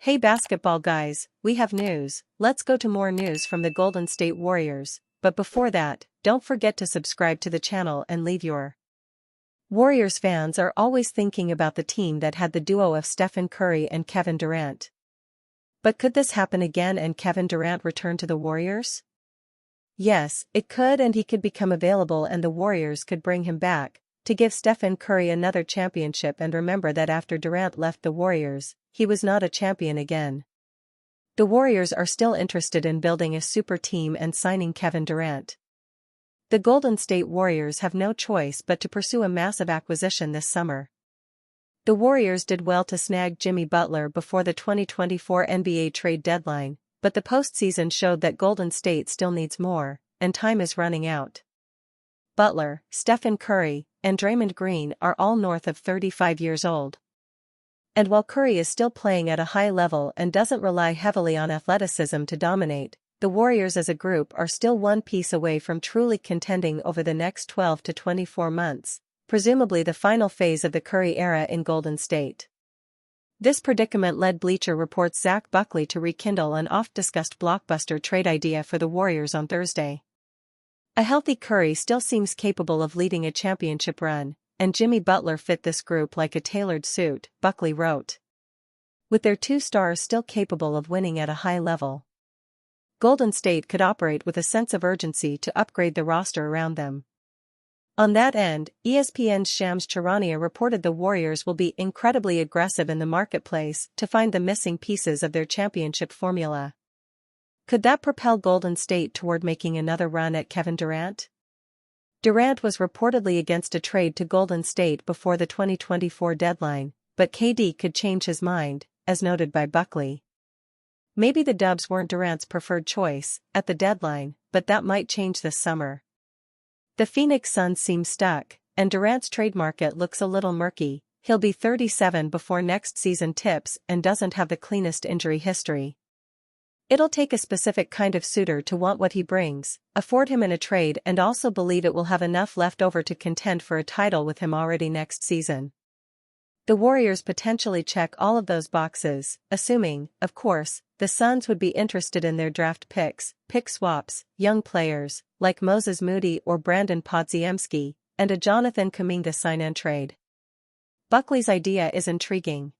Hey basketball guys, we have news. Let's go to more news from the Golden State Warriors, but before that, don't forget to subscribe to the channel and leave your. Warriors fans are always thinking about the team that had the duo of Stephen Curry and Kevin Durant. But could this happen again and Kevin Durant return to the Warriors? Yes, it could, and he could become available and the Warriors could bring him back to give Stephen Curry another championship. And remember that after Durant left the Warriors, he was not a champion again. The Warriors are still interested in building a super team and signing Kevin Durant. The Golden State Warriors have no choice but to pursue a massive acquisition this summer. The Warriors did well to snag Jimmy Butler before the 2024 NBA trade deadline, but the postseason showed that Golden State still needs more, and time is running out. Butler, Stephen Curry, and Draymond Green are all north of 35 years old. And while Curry is still playing at a high level and doesn't rely heavily on athleticism to dominate, the Warriors as a group are still one piece away from truly contending over the next 12 to 24 months, presumably the final phase of the Curry era in Golden State. This predicament led Bleacher Report's Zach Buckley to rekindle an oft-discussed blockbuster trade idea for the Warriors on Thursday. A healthy Curry still seems capable of leading a championship run, and Jimmy Butler fit this group like a tailored suit, Buckley wrote. With their two stars still capable of winning at a high level, Golden State could operate with a sense of urgency to upgrade the roster around them. On that end, ESPN's Shams Charania reported the Warriors will be incredibly aggressive in the marketplace to find the missing pieces of their championship formula. Could that propel Golden State toward making another run at Kevin Durant? Durant was reportedly against a trade to Golden State before the 2024 deadline, but KD could change his mind, as noted by Buckley. Maybe the Dubs weren't Durant's preferred choice at the deadline, but that might change this summer. The Phoenix Suns seem stuck, and Durant's trade market looks a little murky. He'll be 37 before next season tips and doesn't have the cleanest injury history. It'll take a specific kind of suitor to want what he brings, afford him in a trade, and also believe it will have enough left over to contend for a title with him already next season. The Warriors potentially check all of those boxes, assuming, of course, the Suns would be interested in their draft picks, pick swaps, young players, like Moses Moody or Brandon Podziemski, and a Jonathan Kuminga sign-and trade. Buckley's idea is intriguing.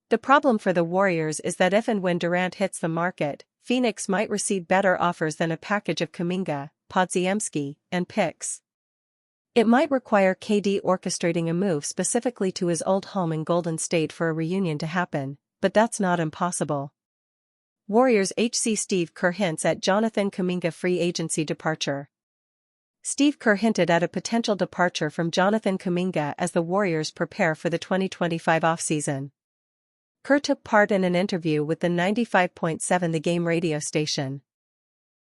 The problem for the Warriors is that if and when Durant hits the market, Phoenix might receive better offers than a package of Kuminga, Podziemski, and picks. It might require KD orchestrating a move specifically to his old home in Golden State for a reunion to happen, but that's not impossible. Warriors HC Steve Kerr hints at Jonathan Kuminga free agency departure. Steve Kerr hinted at a potential departure from Jonathan Kuminga as the Warriors prepare for the 2025 offseason. Kerr took part in an interview with the 95.7 The Game radio station.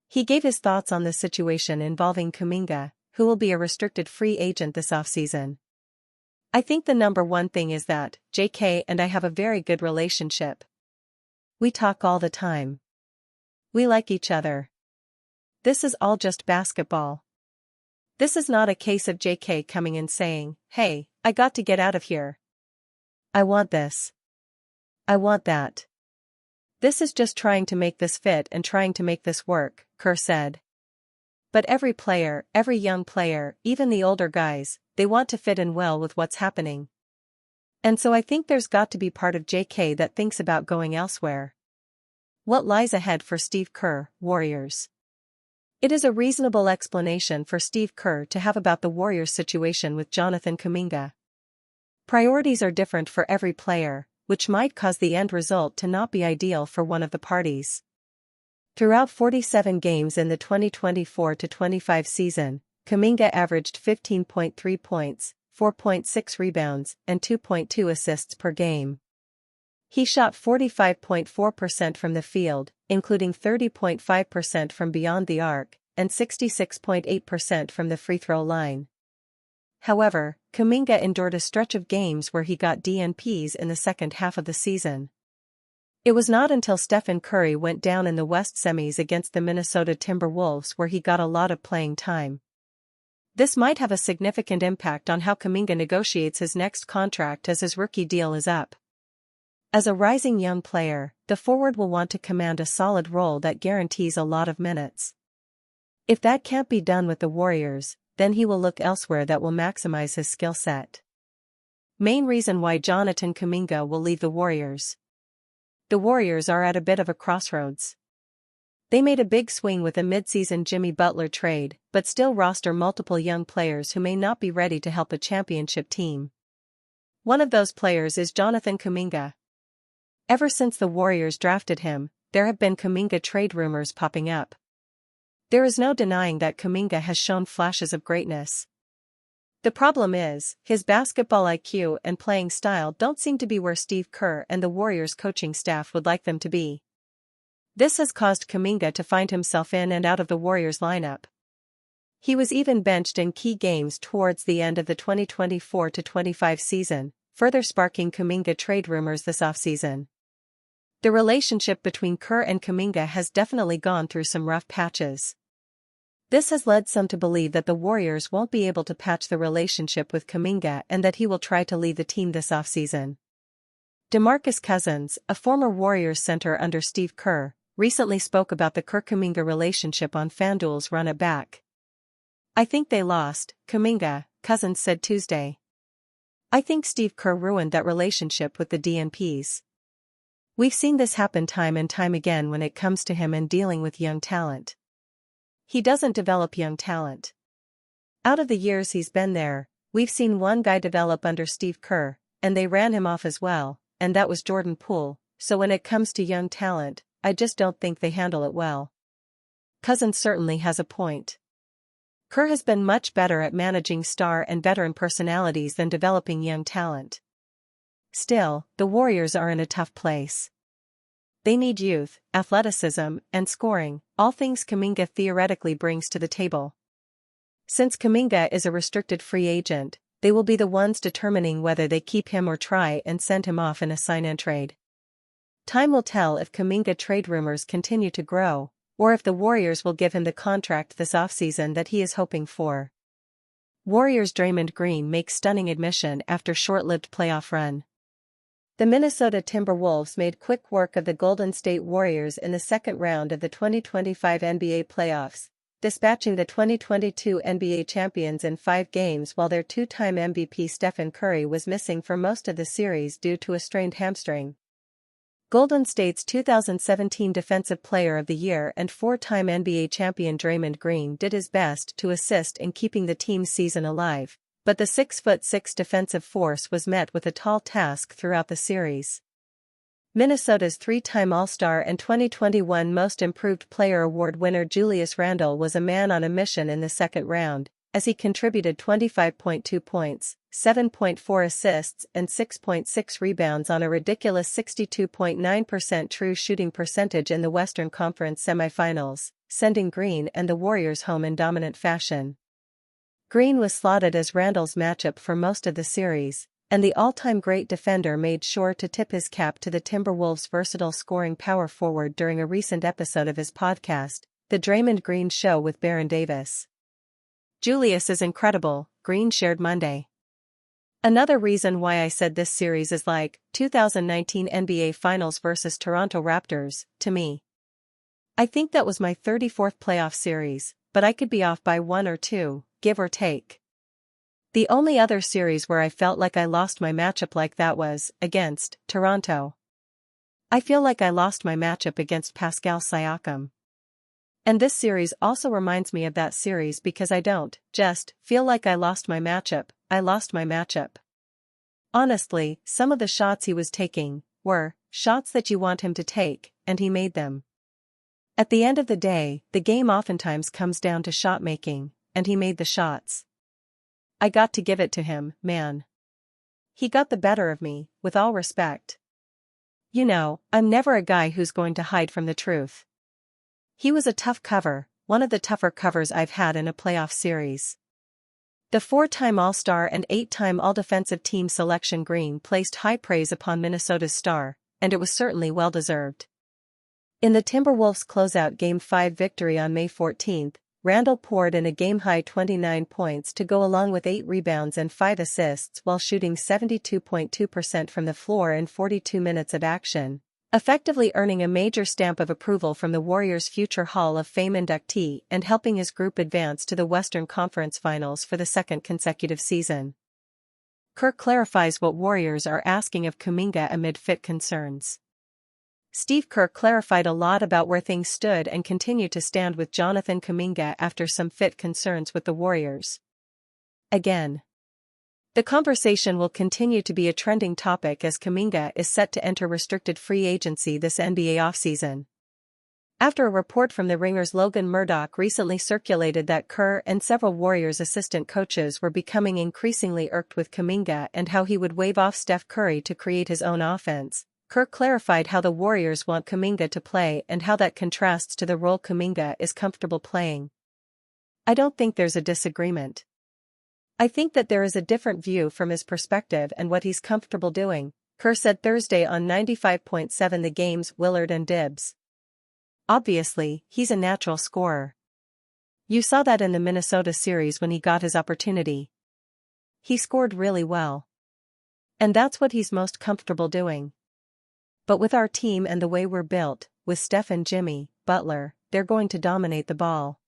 He gave his thoughts on the situation involving Kuminga, who will be a restricted free agent this offseason. I think the number one thing is that JK and I have a very good relationship. We talk all the time. We like each other. This is all just basketball. This is not a case of JK coming and saying, "Hey, I got to get out of here. I want this. I want that." This is just trying to make this fit and trying to make this work, Kerr said. But every player, every young player, even the older guys, they want to fit in well with what's happening. And so I think there's got to be part of JK that thinks about going elsewhere. What lies ahead for Steve Kerr, Warriors? It is a reasonable explanation for Steve Kerr to have about the Warriors' situation with Jonathan Kuminga. Priorities are different for every player, which might cause the end result to not be ideal for one of the parties. Throughout 47 games in the 2024-25 season, Kuminga averaged 15.3 points, 4.6 rebounds, and 2.2 assists per game. He shot 45.4% from the field, including 30.5% from beyond the arc, and 66.8% from the free throw line. However, Kuminga endured a stretch of games where he got DNPs in the second half of the season. It was not until Stephen Curry went down in the West semis against the Minnesota Timberwolves where he got a lot of playing time. This might have a significant impact on how Kuminga negotiates his next contract as his rookie deal is up. As a rising young player, the forward will want to command a solid role that guarantees a lot of minutes. If that can't be done with the Warriors, then he will look elsewhere that will maximize his skill set. Main reason why Jonathan Kuminga will leave the Warriors. The Warriors are at a bit of a crossroads. They made a big swing with a mid-season Jimmy Butler trade, but still roster multiple young players who may not be ready to help a championship team. One of those players is Jonathan Kuminga. Ever since the Warriors drafted him, there have been Kuminga trade rumors popping up. There is no denying that Kuminga has shown flashes of greatness. The problem is, his basketball IQ and playing style don't seem to be where Steve Kerr and the Warriors coaching staff would like them to be. This has caused Kuminga to find himself in and out of the Warriors lineup. He was even benched in key games towards the end of the 2024-25 season, further sparking Kuminga trade rumors this offseason. The relationship between Kerr and Kuminga has definitely gone through some rough patches. This has led some to believe that the Warriors won't be able to patch the relationship with Kuminga and that he will try to leave the team this offseason. DeMarcus Cousins, a former Warriors center under Steve Kerr, recently spoke about the Kerr-Kuminga relationship on FanDuel's Run It Back. "I think they lost, Kuminga," Cousins said Tuesday. "I think Steve Kerr ruined that relationship with the DNPs. We've seen this happen time and time again when it comes to him and dealing with young talent. He doesn't develop young talent. Out of the years he's been there, we've seen one guy develop under Steve Kerr, and they ran him off as well, and that was Jordan Poole, so when it comes to young talent, I just don't think they handle it well." Cousins certainly has a point. Kerr has been much better at managing star and veteran personalities than developing young talent. Still, the Warriors are in a tough place. They need youth, athleticism, and scoring, all things Kuminga theoretically brings to the table. Since Kuminga is a restricted free agent, they will be the ones determining whether they keep him or try and send him off in a sign-and trade. Time will tell if Kuminga trade rumors continue to grow, or if the Warriors will give him the contract this offseason that he is hoping for. Warriors' Draymond Green makes stunning admission after short-lived playoff run. The Minnesota Timberwolves made quick work of the Golden State Warriors in the second round of the 2025 NBA playoffs, dispatching the 2022 NBA champions in 5 games while their two-time MVP Stephen Curry was missing for most of the series due to a strained hamstring. Golden State's 2017 Defensive Player of the Year and 4-time NBA champion Draymond Green did his best to assist in keeping the team's season alive, but the 6'6" defensive force was met with a tall task throughout the series. Minnesota's 3-time All-Star and 2021 Most Improved Player Award winner Julius Randle was a man on a mission in the second round, as he contributed 25.2 points, 7.4 assists and 6.6 rebounds on a ridiculous 62.9% true shooting percentage in the Western Conference semifinals, sending Green and the Warriors home in dominant fashion. Green was slotted as Randle's matchup for most of the series, and the all-time great defender made sure to tip his cap to the Timberwolves' versatile scoring power forward during a recent episode of his podcast, The Draymond Green Show with Baron Davis. "Julius is incredible," Green shared Monday. "Another reason why I said this series is like 2019 NBA Finals versus Toronto Raptors, to me. I think that was my 34th playoff series, but I could be off by 1 or 2, give or take. The only other series where I felt like I lost my matchup like that was against Toronto. I feel like I lost my matchup against Pascal Siakam. And this series also reminds me of that series because I don't just feel like I lost my matchup, I lost my matchup. Honestly, some of the shots he was taking were shots that you want him to take, and he made them. At the end of the day, the game oftentimes comes down to shot making, and he made the shots. I got to give it to him, man. He got the better of me, with all respect. You know, I'm never a guy who's going to hide from the truth. He was a tough cover, one of the tougher covers I've had in a playoff series." The 4-time All-Star and 8-time All-Defensive Team selection Green placed high praise upon Minnesota's star, and it was certainly well-deserved. In the Timberwolves' closeout Game 5 victory on May 14, Randle poured in a game-high 29 points to go along with 8 rebounds and 5 assists while shooting 72.2% from the floor in 42 minutes of action, effectively earning a major stamp of approval from the Warriors' future Hall of Fame inductee and helping his group advance to the Western Conference Finals for the second consecutive season. Kerr clarifies what Warriors are asking of Kuminga amid fit concerns. Steve Kerr clarified a lot about where things stood and continue to stand with Jonathan Kuminga after some fit concerns with the Warriors. Again, the conversation will continue to be a trending topic as Kuminga is set to enter restricted free agency this NBA offseason. After a report from The Ringer's Logan Murdoch recently circulated that Kerr and several Warriors assistant coaches were becoming increasingly irked with Kuminga and how he would wave off Steph Curry to create his own offense, Kerr clarified how the Warriors want Kuminga to play and how that contrasts to the role Kuminga is comfortable playing. I don't think there's a disagreement. I think that there is a different view from his perspective and what he's comfortable doing, Kerr said Thursday on 95.7 The Game's Willard and Dibs. Obviously, he's a natural scorer. You saw that in the Minnesota series when he got his opportunity. He scored really well. And that's what he's most comfortable doing. But with our team and the way we're built, with Steph and Jimmy, Butler, they're going to dominate the ball.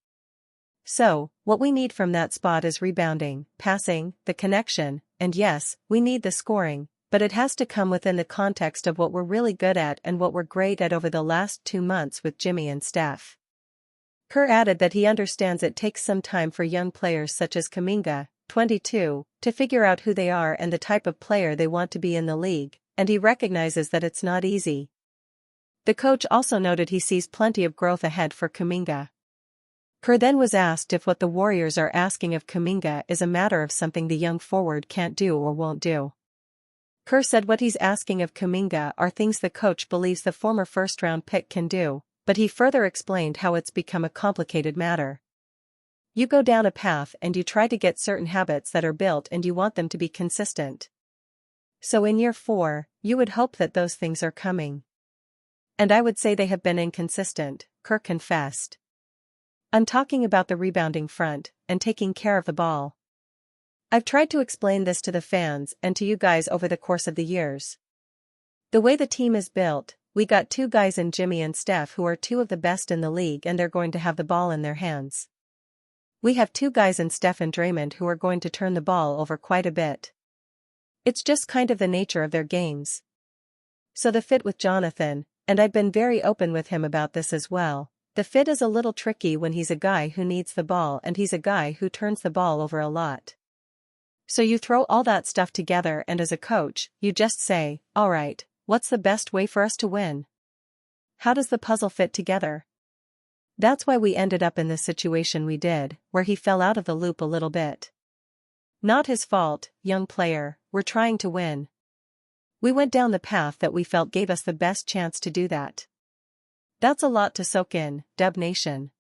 So, what we need from that spot is rebounding, passing, the connection, and yes, we need the scoring, but it has to come within the context of what we're really good at and what we're great at over the last 2 months with Jimmy and Steph. Kerr added that he understands it takes some time for young players such as Kuminga, 22, to figure out who they are and the type of player they want to be in the league, and he recognizes that it's not easy. The coach also noted he sees plenty of growth ahead for Kuminga. Kerr then was asked if what the Warriors are asking of Kuminga is a matter of something the young forward can't do or won't do. Kerr said what he's asking of Kuminga are things the coach believes the former first-round pick can do, but he further explained how it's become a complicated matter. You go down a path and you try to get certain habits that are built and you want them to be consistent. So in year 4, you would hope that those things are coming. And I would say they have been inconsistent, Kerr confessed. I'm talking about the rebounding front, and taking care of the ball. I've tried to explain this to the fans and to you guys over the course of the years. The way the team is built, we got 2 guys in Jimmy and Steph who are 2 of the best in the league and they're going to have the ball in their hands. We have 2 guys in Steph and Draymond who are going to turn the ball over quite a bit. It's just kind of the nature of their games. So the fit with Jonathan, and I've been very open with him about this as well, the fit is a little tricky when he's a guy who needs the ball and he's a guy who turns the ball over a lot. So you throw all that stuff together and as a coach, you just say, all right, what's the best way for us to win? How does the puzzle fit together? That's why we ended up in the situation we did, where he fell out of the loop a little bit. Not his fault, young player, we're trying to win. We went down the path that we felt gave us the best chance to do that. That's a lot to soak in, Dub Nation.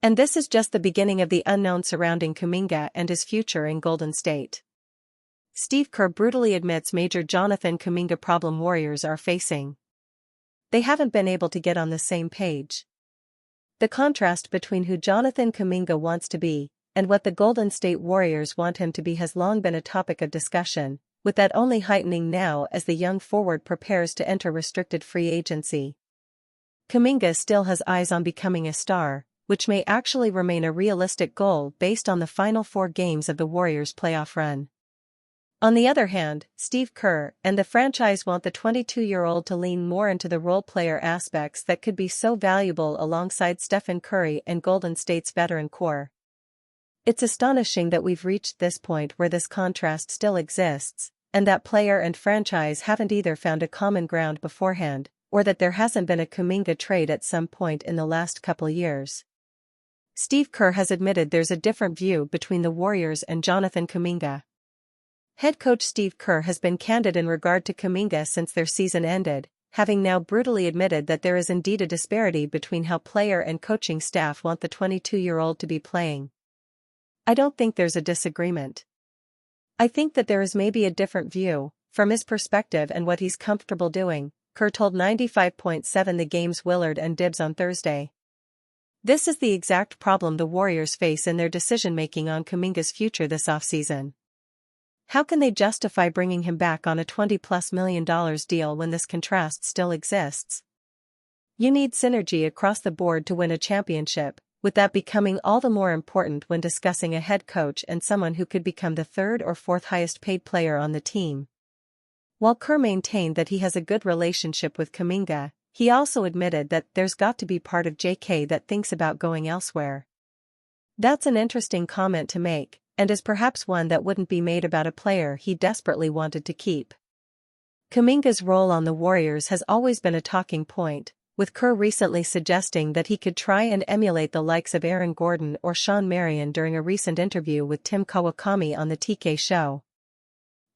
And this is just the beginning of the unknown surrounding Kuminga and his future in Golden State. Steve Kerr brutally admits major Jonathan Kuminga problem Warriors are facing. They haven't been able to get on the same page. The contrast between who Jonathan Kuminga wants to be and what the Golden State Warriors want him to be has long been a topic of discussion, with that only heightening now as the young forward prepares to enter restricted free agency. Kuminga still has eyes on becoming a star, which may actually remain a realistic goal based on the final 4 games of the Warriors' playoff run. On the other hand, Steve Kerr and the franchise want the 22-year-old to lean more into the role player aspects that could be so valuable alongside Stephen Curry and Golden State's veteran core. It's astonishing that we've reached this point where this contrast still exists, and that player and franchise haven't either found a common ground beforehand, or that there hasn't been a Kuminga trade at some point in the last couple years. Steve Kerr has admitted there's a different view between the Warriors and Jonathan Kuminga. Head coach Steve Kerr has been candid in regard to Kuminga since their season ended, having now brutally admitted that there is indeed a disparity between how player and coaching staff want the 22-year-old to be playing. I don't think there's a disagreement. I think that there is maybe a different view, from his perspective and what he's comfortable doing, Kerr told 95.7 The Game's Willard and Dibs on Thursday. This is the exact problem the Warriors face in their decision-making on Kuminga's future this offseason. How can they justify bringing him back on a $20+ million deal when this contrast still exists? You need synergy across the board to win a championship, with that becoming all the more important when discussing a head coach and someone who could become the third or fourth highest paid player on the team. While Kerr maintained that he has a good relationship with Kuminga, he also admitted that there's got to be part of JK that thinks about going elsewhere. That's an interesting comment to make, and is perhaps one that wouldn't be made about a player he desperately wanted to keep. Kuminga's role on the Warriors has always been a talking point, with Kerr recently suggesting that he could try and emulate the likes of Aaron Gordon or Shawn Marion during a recent interview with Tim Kawakami on the TK show.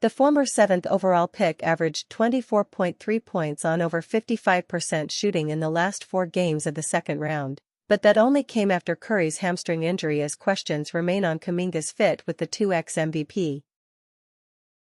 The former 7th overall pick averaged 24.3 points on over 55% shooting in the last 4 games of the second round, but that only came after Curry's hamstring injury as questions remain on Kuminga's fit with the 2x MVP.